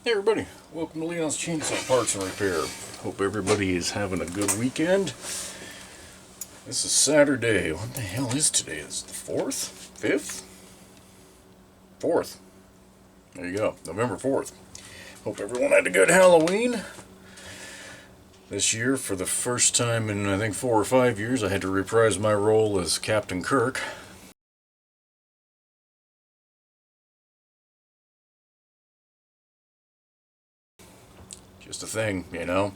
Hey everybody, welcome to Leon's Chainsaw Parts and Repair. Hope everybody is having a good weekend. This is Saturday. What the hell is today? It's the 4th? 5th? 4th. There you go, November 4th. Hope everyone had a good Halloween. This year, for the first time in I think 4 or 5 years, I had to reprise my role as Captain Kirk. Just a thing, you know?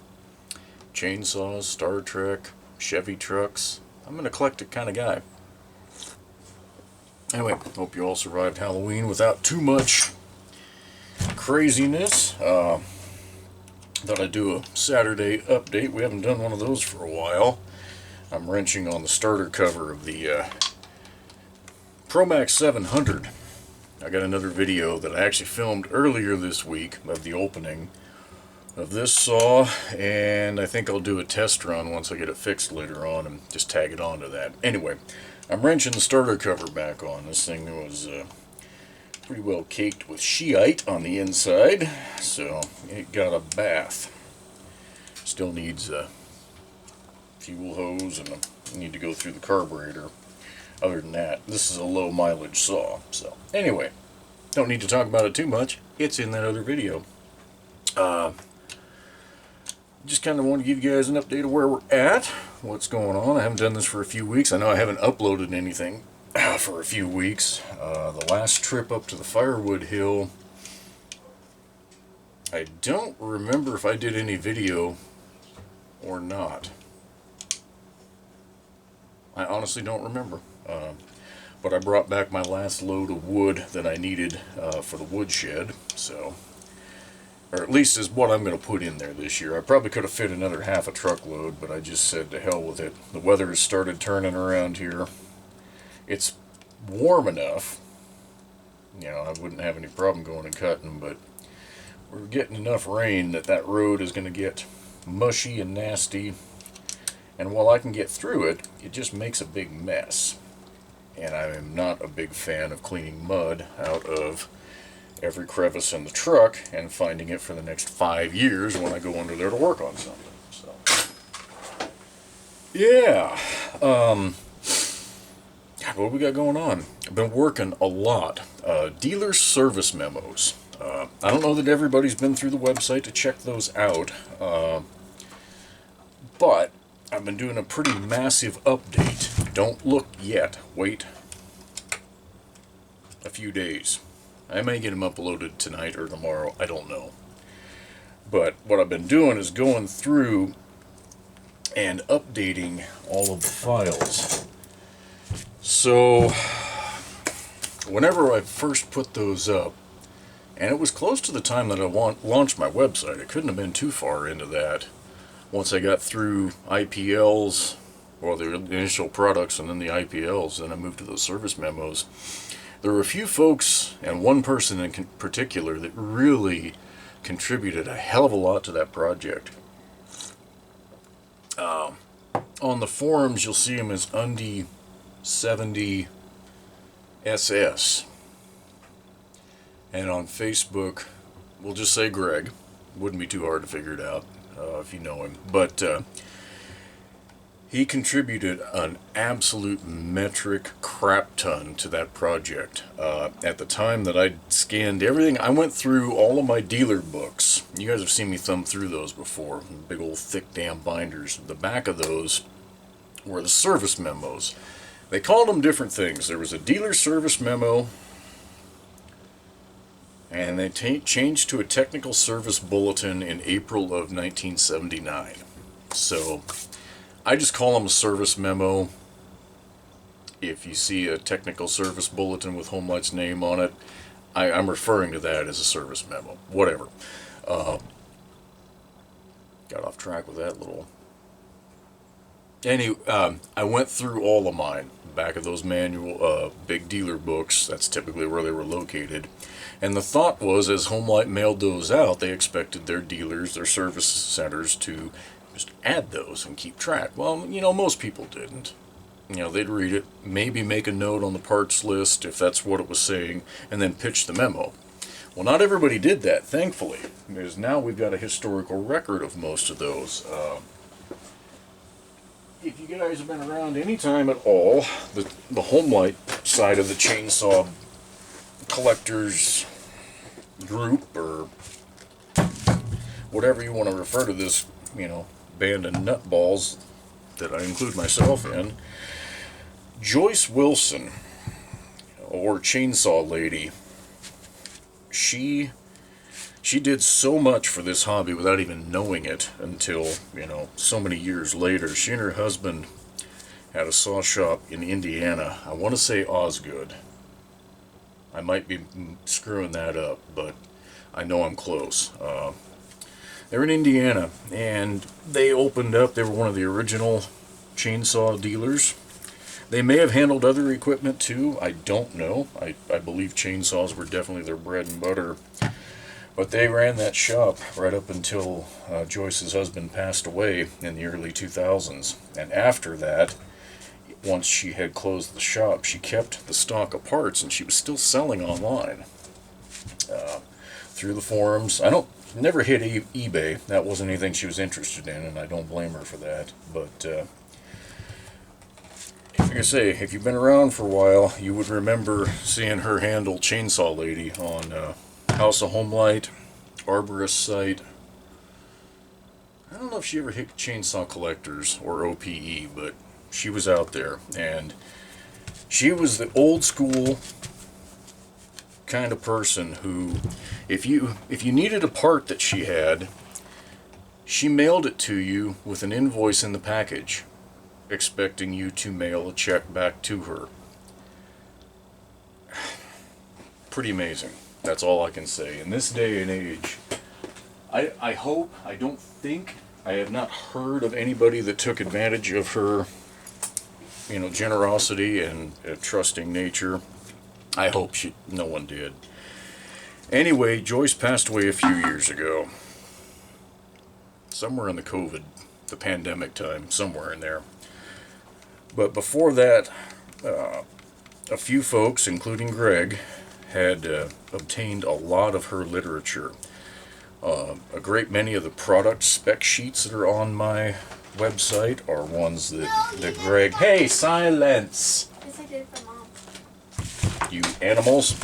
Chainsaws, Star Trek, Chevy trucks. I'm an eclectic kind of guy. Anyway, hope you all survived Halloween without too much craziness. Thought I'd do a Saturday update. We haven't done one of those for a while. I'm wrenching on the starter cover of the Promax 700. I got another video that I actually filmed earlier this week of the opening of this saw, and I think I'll do a test run once I get it fixed later on and just tag it onto that. Anyway, I'm wrenching the starter cover back on. This thing was pretty well caked with sheite on the inside, so it got a bath. Still needs a fuel hose and I need to go through the carburetor. Other than that, this is a low mileage saw. So anyway, don't need to talk about it too much. It's in that other video. Just kind of want to give you guys an update of where we're at, what's going on. I haven't done this for a few weeks. I know I haven't uploaded anything for a few weeks. The last trip up to the Firewood Hill, I don't remember if I did any video or not. I honestly don't remember. But I brought back my last load of wood that I needed for the woodshed, so... or at least is what I'm going to put in there this year. I probably could have fit another half a truckload, but I just said to hell with it. The weather has started turning around here. It's warm enough, you know, I wouldn't have any problem going and cutting, but we're getting enough rain that that road is going to get mushy and nasty, and while I can get through it, it just makes a big mess. And I am not a big fan of cleaning mud out of every crevice in the truck and finding it for the next 5 years when I go under there to work on something. So, yeah. God, what do we got going on? I've been working a lot. Dealer service memos. I don't know that everybody's been through the website to check those out, but I've been doing a pretty massive update. Don't look yet. Wait a few days. I may get them uploaded tonight or tomorrow, I don't know. But what I've been doing is going through and updating all of the files. So, whenever I first put those up, and it was close to the time that I launched my website, it couldn't have been too far into that. Once I got through IPLs, or the initial products and then the IPLs, then I moved to those service memos. There were a few folks, and one person in particular, that really contributed a hell of a lot to that project. On the forums, you'll see him as Undy70SS. And on Facebook, we'll just say Greg. Wouldn't be too hard to figure it out if you know him. But he contributed an absolute metric crap ton to that project. At the time that I scanned everything, I went through all of my dealer books. You guys have seen me thumb through those before. Big old thick damn binders. The back of those were the service memos. They called them different things. There was a dealer service memo, and they changed to a technical service bulletin in April of 1979. So I just call them a service memo. If you see a technical service bulletin with HomeLight's name on it, I'm referring to that as a service memo. Whatever. Got off track with that little... Anyway, I went through all of mine. Back of those manual, big dealer books, that's typically where they were located. And the thought was, as HomeLight mailed those out, they expected their dealers, their service centers, to just add those and keep track. Well, you know, most people didn't. You know, they'd read it, maybe make a note on the parts list if that's what it was saying, and then pitch the memo. Well, not everybody did that, thankfully, because now we've got a historical record of most of those. If you guys have been around any time at all, the home light side of the chainsaw collectors group, or whatever you want to refer to this, band of nutballs that I include myself in, Joyce Wilson, or Chainsaw Lady, she did so much for this hobby without even knowing it until, so many years later. She and her husband had a saw shop in Indiana. I want to say Osgood. I might be screwing that up, but I know I'm close. They're in Indiana, and they opened up, they were one of the original chainsaw dealers. They may have handled other equipment too, I don't know. I believe chainsaws were definitely their bread and butter. But they ran that shop right up until Joyce's husband passed away in the early 2000s. And after that, once she had closed the shop, she kept the stock of parts, and she was still selling online through the forums. Never hit eBay. That wasn't anything she was interested in, and I don't blame her for that. But like I say, if you've been around for a while, you would remember seeing her handle Chainsaw Lady on House of Homelight, Arborist site. I don't know if she ever hit Chainsaw Collectors or OPE, but she was out there, and she was the old school kind of person who, if you needed a part that she had, she mailed it to you with an invoice in the package, expecting you to mail a check back to her. Pretty amazing. That's all I can say. In this day and age, I have not heard of anybody that took advantage of her, generosity and trusting nature. I hope no one did. Anyway, Joyce passed away a few years ago. Somewhere in the pandemic time, somewhere in there. But before that, a few folks, including Greg, had obtained a lot of her literature. A great many of the product spec sheets that are on my website are ones that Greg... Hey, silence! Yes, I did for Mom. You animals.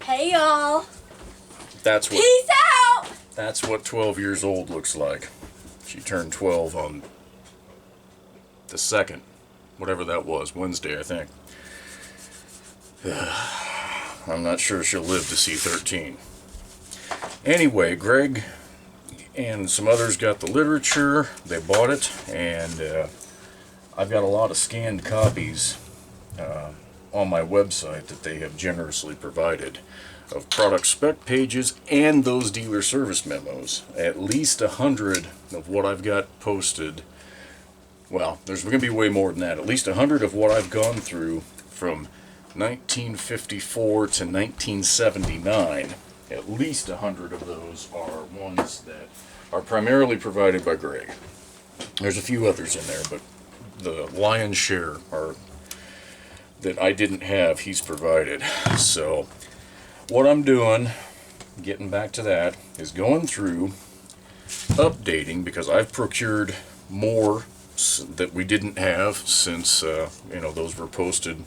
Hey, y'all. Peace out! That's what 12 years old looks like. She turned 12 on the 2nd, whatever that was, Wednesday, I think. I'm not sure she'll live to see 13. Anyway, Greg and some others got the literature. They bought it, and I've got a lot of scanned copies on my website that they have generously provided of product spec pages and those dealer service memos. At least 100 of what I've got posted. Well, there's going to be way more than that. At least 100 of what I've gone through from 1954 to 1979. At least 100 of those are ones that are primarily provided by Greg. There's a few others in there, but the lion's share are that I didn't have, he's provided. So what I'm doing, getting back to that, is going through, updating, because I've procured more that we didn't have since, those were posted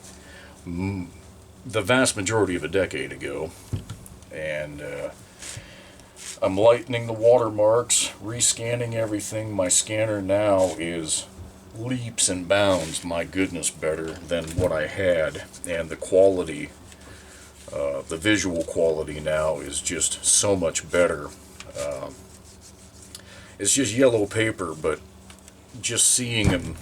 the vast majority of a decade ago. And I'm lightening the watermarks, rescanning everything. My scanner now is leaps and bounds, my goodness, better than what I had, and the quality, the visual quality now is just so much better. It's just yellow paper, but just seeing them,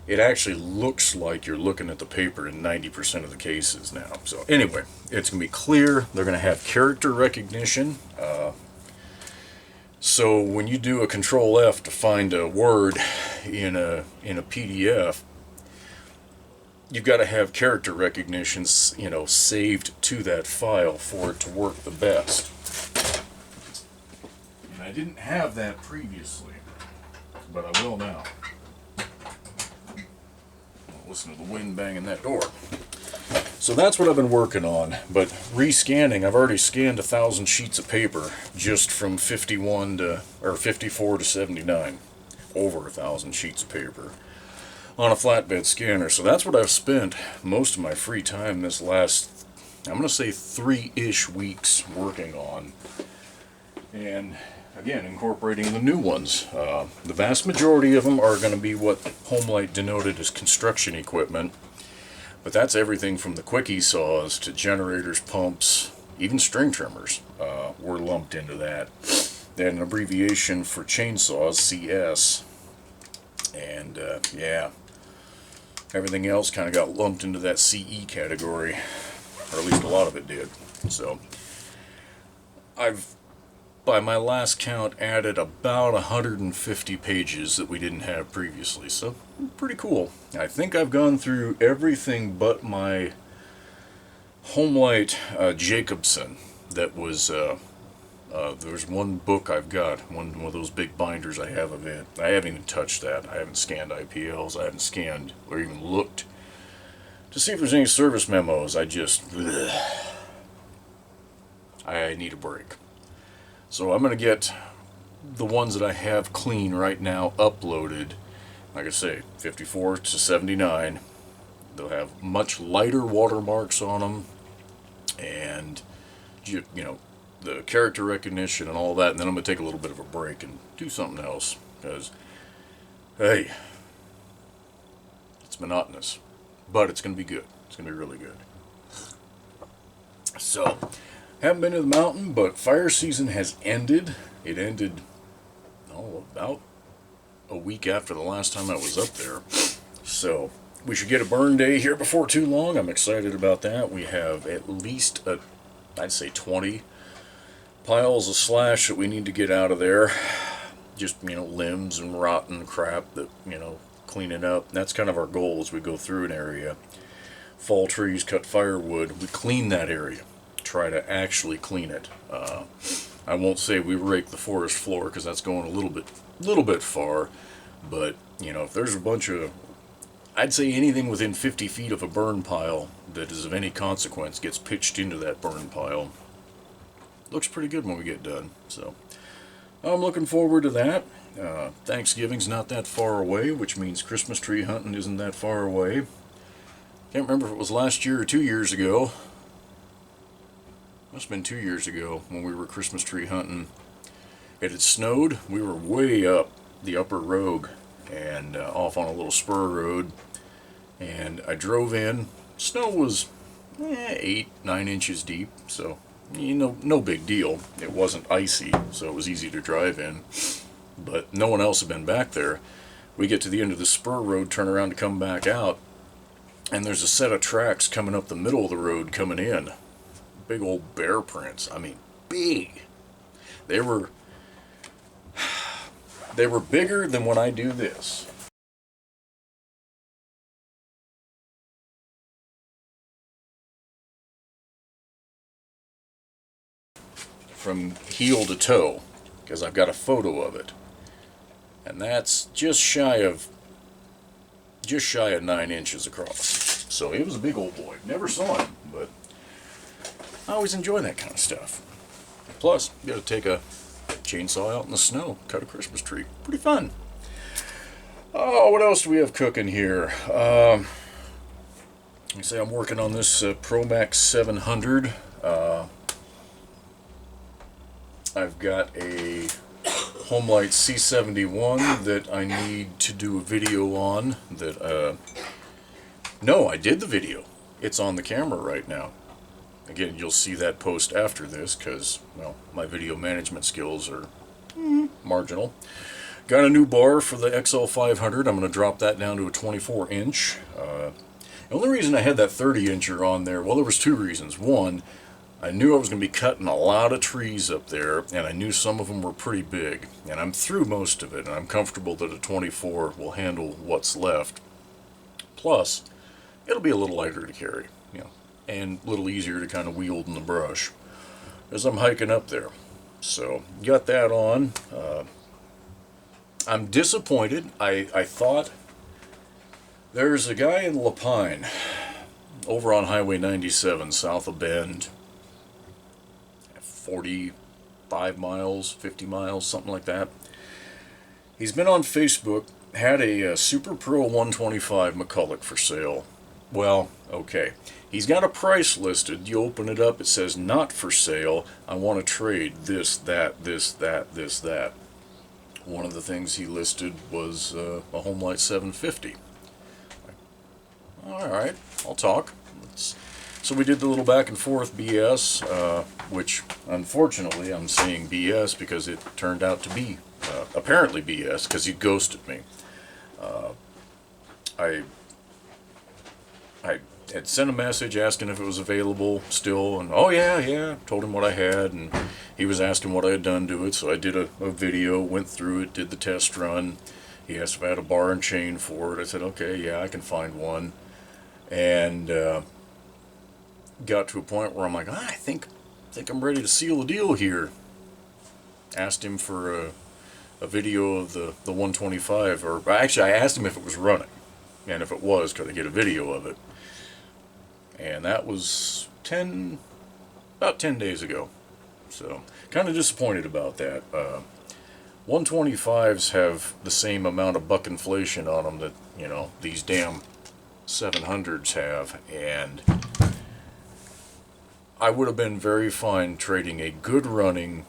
it actually looks like you're looking at the paper in 90% of the cases now. So anyway, it's going to be clear. They're going to have character recognition. So when you do a Control F to find a word in a PDF, you've got to have character recognition, saved to that file for it to work the best. And I didn't have that previously, but I will now. Listen to the wind banging that door. So that's what I've been working on, but rescanning, I've already scanned 1,000 sheets of paper just from 51 to, or 54 to 79. Over 1,000 sheets of paper on a flatbed scanner. So that's what I've spent most of my free time this last, I'm going to say 3-ish weeks working on. And again, incorporating the new ones. The vast majority of them are going to be what Homelight denoted as construction equipment. But that's everything from the quickie saws to generators, pumps, even string trimmers were lumped into that. They had an abbreviation for chainsaws, CS. And yeah, everything else kind of got lumped into that CE category, or at least a lot of it did. So I've, by my last count, added about 150 pages that we didn't have previously. So pretty cool. I think I've gone through everything but my Homelight Jacobson that was there's one book I've got, one of those big binders I have of it. I haven't even touched that. I haven't scanned IPLs. I haven't scanned or even looked to see if there's any service memos. I need a break. So I'm going to get the ones that I have clean right now uploaded. Like I say, 54 to 79. They'll have much lighter watermarks on them, and you know, the character recognition and all that, and then I'm going to take a little bit of a break and do something else, because, hey, it's monotonous, but it's going to be good. It's going to be really good. So, haven't been to the mountain, but fire season has ended. It ended, about a week after the last time I was up there. So, we should get a burn day here before too long. I'm excited about that. We have at least, I'd say 20 piles of slash that we need to get out of there. Just, limbs and rotten crap that, cleaning up. That's kind of our goal as we go through an area. Fall trees, cut firewood. We clean that area. Try to actually clean it. I won't say we rake the forest floor because that's going a little bit far. But, if there's a bunch of, I'd say anything within 50 feet of a burn pile that is of any consequence gets pitched into that burn pile. Looks pretty good when we get done. So I'm looking forward to that. Thanksgiving's not that far away, which means Christmas tree hunting isn't that far away. Can't remember if it was last year or 2 years ago. Must have been 2 years ago when we were Christmas tree hunting. It had snowed. We were way up the upper Rogue and off on a little spur road. And I drove in. Snow was 8-9 inches deep, so no big deal. It wasn't icy, so it was easy to drive in. But no one else had been back there. We get to the end of the spur road, turn around to come back out, and there's a set of tracks coming up the middle of the road coming in. Big old bear prints. I mean, big. They were bigger than when I do this. From heel to toe, because I've got a photo of it, and that's just shy of 9 inches across. So it was a big old boy. Never saw him, but I always enjoy that kind of stuff. Plus, you got to take a chainsaw out in the snow, cut a Christmas tree. Pretty fun. Oh, what else do we have cooking here? Like I say, I'm working on this Promax 700. I've got a Homelight C71 that I need to do a video on. No, I did the video. It's on the camera right now. Again, you'll see that post after this because, well, my video management skills are marginal. Got a new bar for the XL500. I'm going to drop that down to a 24-inch. The only reason I had that 30-incher on there, well, there was two reasons. One, I knew I was going to be cutting a lot of trees up there, and I knew some of them were pretty big. And I'm through most of it, and I'm comfortable that a 24 will handle what's left. Plus, it'll be a little lighter to carry, and a little easier to kind of wield in the brush as I'm hiking up there. So, got that on. I'm disappointed. I thought there's a guy in Lapine over on Highway 97 south of Bend, 45 miles, 50 miles, something like that. He's been on Facebook, had a Super Pro 125 McCulloch for sale. Well, okay. He's got a price listed. You open it up, it says not for sale. I want to trade this, that, this, that, this, that. One of the things he listed was a Homelight 750. Alright, I'll talk. So we did the little back and forth BS, which unfortunately I'm saying BS because it turned out to be apparently BS because he ghosted me. I had sent a message asking if it was available still, and oh yeah, told him what I had, and he was asking what I had done to it, so I did a video, went through it, did the test run. He asked if I had a bar and chain for it. I said, okay, yeah, I can find one. And got to a point where I'm like, I think I'm ready to seal the deal here. Asked him for a video of the 125, or actually I asked him if it was running, and if it was, could I get a video of it? And that was about 10 days ago. So, kind of disappointed about that. 125s have the same amount of buck inflation on them that, you know, these damn 700s have, and I would have been very fine trading a good running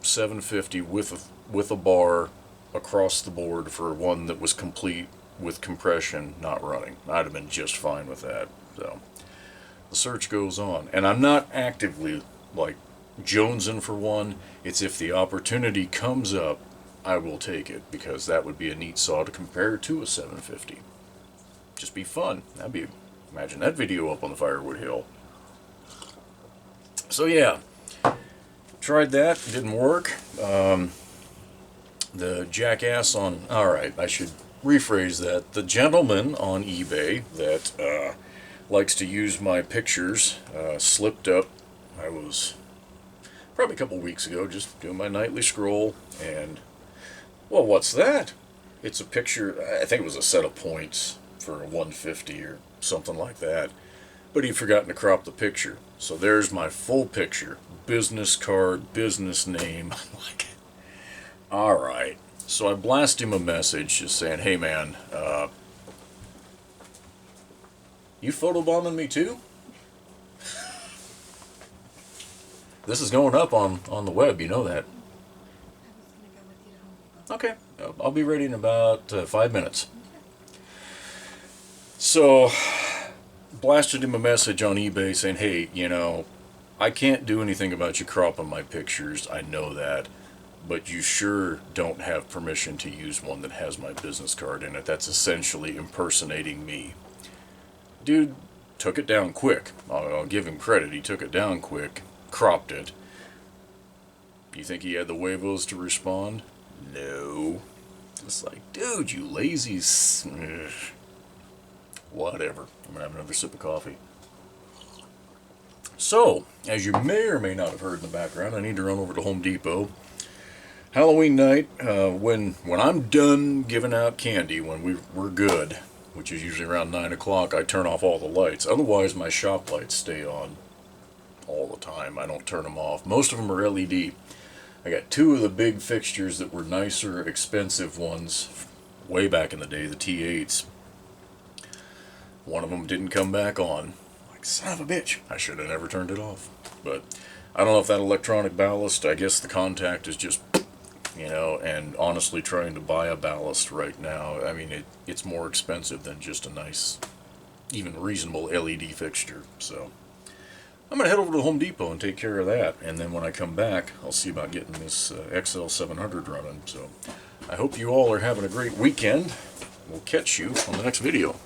750 with a bar across the board for one that was complete with compression not running. I'd have been just fine with that. So the search goes on, and I'm not actively like jonesing for one. It's if the opportunity comes up, I will take it, because that would be a neat saw to compare to a 750. Just be fun. That'd be, imagine that video up on the Firewood Hill. So yeah, tried that, didn't work. The jackass on, alright, I should rephrase that. The gentleman on eBay that likes to use my pictures slipped up. I was probably a couple weeks ago just doing my nightly scroll, and, well, what's that? It's a picture, I think it was a set of points for a 150 or something like that, but he'd forgotten to crop the picture. So there's my full picture, business card, business name. I'm like, alright. So I blast him a message just saying, hey man, you photobombing me too? This is going up on the web, you know that. Okay, I'll be ready in about 5 minutes. So, blasted him a message on eBay saying, hey, you know, I can't do anything about you cropping my pictures, I know that, but you sure don't have permission to use one that has my business card in it. That's essentially impersonating me. Dude took it down quick. I'll give him credit, he took it down quick, cropped it. You think he had the huevos to respond? No. It's like, dude, you lazy whatever. I'm gonna have another sip of coffee. So, as you may or may not have heard in the background, I need to run over to Home Depot. Halloween night, when I'm done giving out candy, when we're good, which is usually around 9 o'clock, I turn off all the lights. Otherwise, my shop lights stay on all the time. I don't turn them off. Most of them are LED. I got two of the big fixtures that were nicer, expensive ones way back in the day, the T8s. One of them didn't come back on. Like, son of a bitch. I should have never turned it off. But I don't know if that electronic ballast, I guess the contact is just, you know, and honestly trying to buy a ballast right now, I mean, it's more expensive than just a nice, even reasonable LED fixture. So I'm going to head over to the Home Depot and take care of that. And then when I come back, I'll see about getting this XL 700 running. So I hope you all are having a great weekend. We'll catch you on the next video.